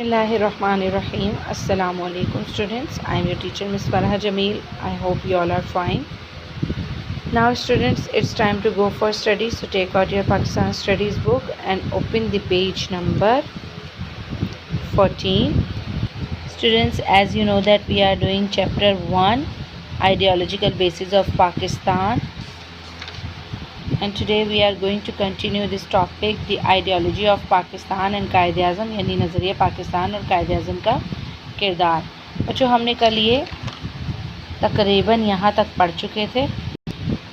Bismillahirrahmanirrahim. Assalamu alaikum students. I am your teacher Miss Farah Jameel. I hope you all are fine. Now students, it's time to go for study. So take out your Pakistan studies book and open the page number 14. Students, as you know that we are doing chapter 1, ideological basis of Pakistan. And today we are going to continue this topic, the ideology of Pakistan and Quaid-e-Azam, यानी नज़रिया पाकिस्तान और कायद-ए-आज़म का किरदार। बच्चों, हमने कल ये तकरीबन यहाँ तक पढ़ चुके थे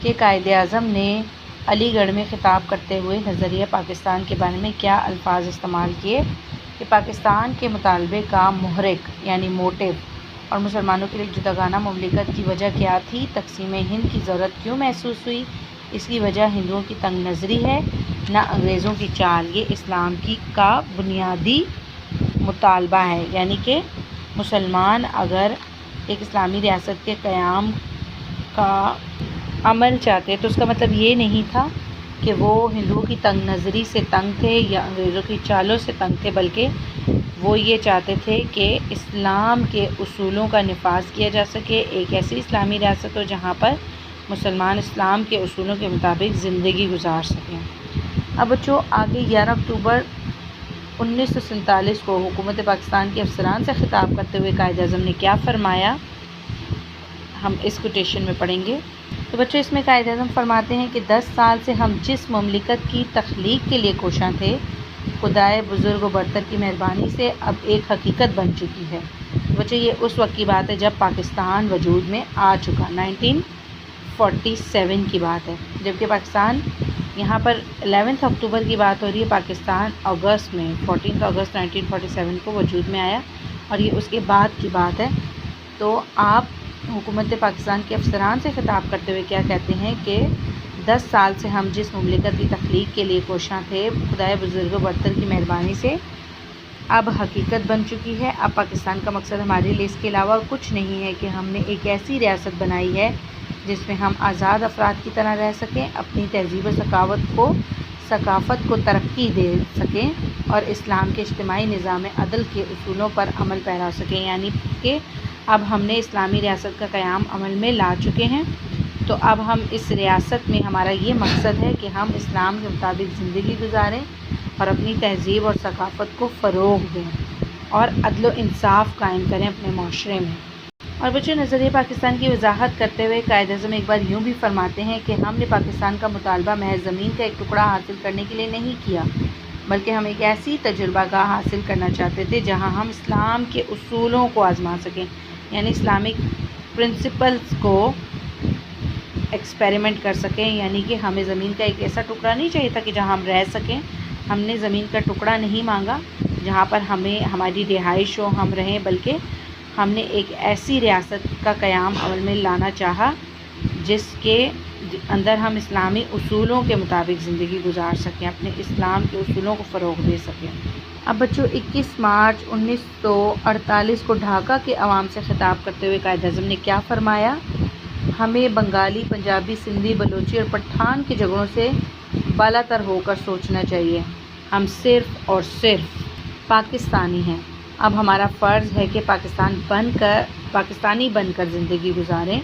कि कायद-ए-आज़म ने अलीगढ़ में ख़िताब करते हुए नज़रिया पाकिस्तान के बारे में क्या अल्फाज इस्तेमाल किए कि पाकिस्तान के मुतालबे का मुहरिक यानी मोटिव और मुसलमानों के लिए जुदागाना मुमलिकत की वजह क्या थी, तकसीम हिंद की ज़रूरत क्यों महसूस हुई, इसकी वजह हिंदुओं की तंग नज़री है ना अंग्रेज़ों की चाल। ये इस्लाम का बुनियादी मुतालबा है, यानी कि मुसलमान अगर एक इस्लामी रियासत के क़याम का अमल चाहते तो उसका मतलब ये नहीं था कि वो हिंदुओं की तंग नज़री से तंग थे या अंग्रेज़ों की चालों से तंग थे, बल्कि वो ये चाहते थे कि इस्लाम के उसूलों का निफाज़ किया जा सके, एक ऐसी इस्लामी रियासत हो जहाँ पर मुसलमान इस्लाम के उसूलों के मुताबिक ज़िंदगी गुजार सकें। अब बच्चों, आगे 11 अक्टूबर 1947 को हुकूमत पाकिस्तान के अफसरान से ख़िताब करते हुए कायद-ए-आज़म ने क्या फरमाया, हम इस कोटेशन में पढ़ेंगे। तो बच्चों, इसमें कायद-ए-आज़म फरमाते हैं कि 10 साल से हम जिस ममलिकत की तख्लीक के लिए कोशां थे, खुदाए बुज़ुर्ग व बरतर की मेहरबानी से अब एक हकीकत बन चुकी है। बच्चों, ये उस वक्त की बात है जब पाकिस्तान वजूद में आ चुका, 1947 की बात है, जबकि पाकिस्तान यहाँ पर 11 अक्टूबर की बात हो रही है, पाकिस्तान अगस्त में 14 अगस्त 1947 को वजूद में आया और ये उसके बाद की बात है। तो आप हुकूमत पाकिस्तान के अफसरान से ख़िताब करते हुए क्या कहते हैं कि 10 साल से हम जिस मुमलिकत की तख्लीक के लिए कोशां थे, खुदाए बुज़ुर्ग व बरतर की मेहरबानी से अब हकीकत बन चुकी है। अब पाकिस्तान का मकसद हमारे लिए इसके अलावा कुछ नहीं है कि हमने एक ऐसी रियासत बनाई है जिसमें हम आज़ाद अफराद की तरह रह सकें, अपनी तहज़ीब व सकाफ़त को तरक्की दे सकें और इस्लाम के इज्तिमाई निज़ाम अदल के उसूलों पर अमल पैरा सकें, यानी कि अब हमने इस्लामी रियासत का क़याम अमल में ला चुके हैं। तो अब हम इस रियासत में हमारा ये मकसद है कि हम इस्लाम के मुताबिक ज़िंदगी गुजारें और अपनी तहज़ीब और सकाफ़त को फ़रोग़ दें और अदल व इंसाफ़ कायम करें अपने माशरे में। और बच्चों, नज़रिया पाकिस्तान की वजाहत करते हुए कायद-ए-आज़म एक बार यूँ भी फरमाते हैं कि हमने पाकिस्तान का मुतालबा महज ज़मीन का एक टुकड़ा हासिल करने के लिए नहीं किया, बल्कि हम एक ऐसी तजुर्बागाह हासिल करना चाहते थे जहाँ हम इस्लाम के उसूलों को आज़मा सकें, यानी इस्लामिक प्रिंसिपल्स को एक्सपेरिमेंट कर सकें। यानी कि हमें ज़मीन का एक ऐसा टुकड़ा नहीं चाहिए था कि जहाँ हम रह सकें, हमने ज़मीन का टुकड़ा नहीं मांगा जहाँ पर हमें हमारी रिहाइश हो, हम रहें, बल्कि हमने एक ऐसी रियासत का क़याम अमल में लाना चाहा जिसके अंदर हम इस्लामी उसूलों के मुताबिक ज़िंदगी गुजार सकें, अपने इस्लाम के उसूलों को फ़रोग़ दे सकें। अब बच्चों, 21 मार्च 1948 को ढाका के अवाम से ख़िताब करते हुए कायद-ए-आज़म ने क्या फ़रमाया, हमें बंगाली, पंजाबी, सिंधी, बलोची और पठान के झगड़ों से बालातर होकर सोचना चाहिए। हम सिर्फ़ और सिर्फ पाकिस्तानी हैं। अब हमारा फ़र्ज़ है कि पाकिस्तानी बनकर ज़िंदगी गुजारें।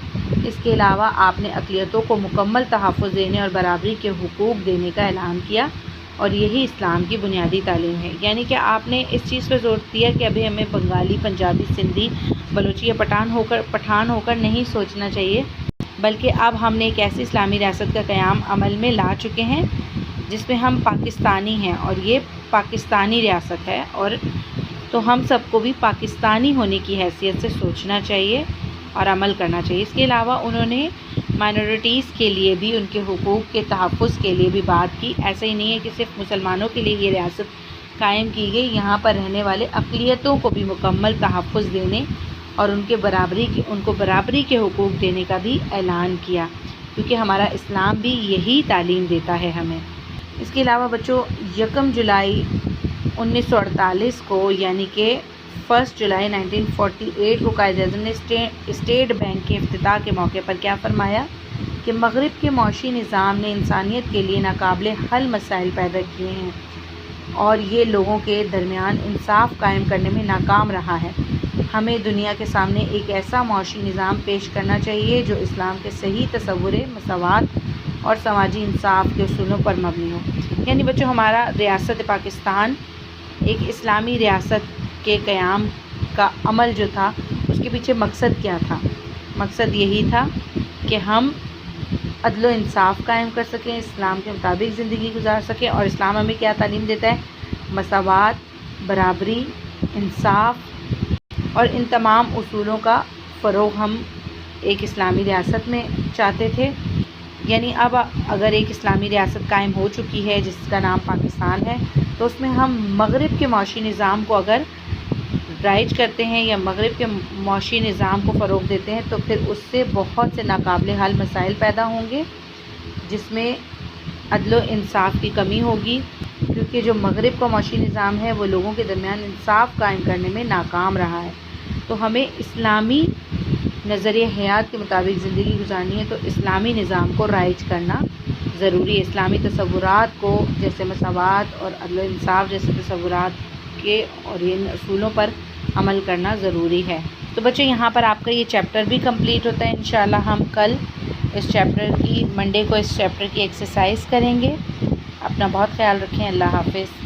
इसके अलावा आपने अक़लियतों को मुकम्मल तहफ़्फ़ुज़ देने और बराबरी के हुकूक़ देने का ऐलान किया और यही इस्लाम की बुनियादी तालीम है। यानी कि आपने इस चीज़ पर ज़ोर दिया कि अभी हमें बंगाली, पंजाबी, सिंधी, बलोची या पठान होकर नहीं सोचना चाहिए, बल्कि अब हमने एक ऐसी इस्लामी रियासत का क़याम अमल में ला चुके हैं जिसमें हम पाकिस्तानी हैं और ये पाकिस्तानी रियासत है, और तो हम सबको भी पाकिस्तानी होने की हैसियत से सोचना चाहिए और अमल करना चाहिए। इसके अलावा उन्होंने माइनॉरिटीज़ के लिए भी, उनके हुकूक़ के तहफ़्फ़ुज़ के लिए भी बात की। ऐसा ही नहीं है कि सिर्फ मुसलमानों के लिए ये रियासत कायम की गई, यहाँ पर रहने वाले अक़लियतों को भी मुकम्मल तहफ़्फ़ुज़ देने और उनको बराबरी के हुकूक़ देने का भी ऐलान किया, क्योंकि हमारा इस्लाम भी यही तालीम देता है हमें। इसके अलावा बच्चों, 1 जुलाई 1948 को, यानी कि 1 जुलाई 1948 को कायद-ए-आज़म ने स्टेट बैंक के इफ्तिताह के मौके पर क्या फरमाया कि मग़रिब के मौशी निज़ाम ने इंसानियत के लिए नाकाबिले हल मसाइल पैदा किए हैं اور یہ لوگوں کے درمیان انصاف قائم کرنے میں ناکام رہا ہے۔ ہمیں دنیا کے سامنے ایک ایسا معاشی نظام پیش کرنا چاہیے جو اسلام کے صحیح تصور مساوات اور سماجی انصاف کے اصولوں پر مبنی ہو۔ یعنی بچوں، ہمارا ریاست پاکستان ایک اسلامی ریاست کے قیام کا عمل جو تھا، اس کے پیچھے مقصد کیا تھا؟ مقصد یہی تھا کہ ہم عدل و انصاف قائم کر سکیں، اسلام کے مطابق زندگی گزار سکیں۔ اور اسلام ہمیں کیا تعلیم دیتا ہے؟ مساوات، برابری، انصاف اور ان تمام اصولوں کا فروغ ہم ایک اسلامی ریاست میں چاہتے تھے۔ یعنی اب اگر ایک اسلامی ریاست قائم ہو چکی ہے جس کا نام پاکستان ہے، تو اس میں ہم مغرب کے معاشی نظام کو اگر رائج کرتے ہیں یا مغرب کے معاشی نظام کو فروغ دیتے ہیں تو پھر اس سے بہت سے ناقابل حل مسائل پیدا ہوں گے، جس میں عدل و انصاف کی کمی ہوگی، کیونکہ جو مغرب کا معاشی نظام ہے وہ لوگوں کے درمیان انصاف قائم کرنے میں ناکام رہا ہے۔ تو ہمیں اسلامی نظریہ حیات کے مطابق زندگی گزارنی ہے، تو اسلامی نظام کو رائج کرنا ضروری ہے۔ اسلامی تصورات کو جیسے مساوات اور عدل و انصاف جیسے تصورات کے اور ان اصولوں پر عمل کرنا ضروری ہے۔ تو بچوں، یہاں پر آپ کا یہ چیپٹر بھی کمپلیٹ ہوتا ہے۔ انشاءاللہ ہم کل اس چیپٹر کی منڈے کو اس چیپٹر کی ایکسرسائز کریں گے۔ اپنا بہت خیال رکھیں۔ اللہ حافظ۔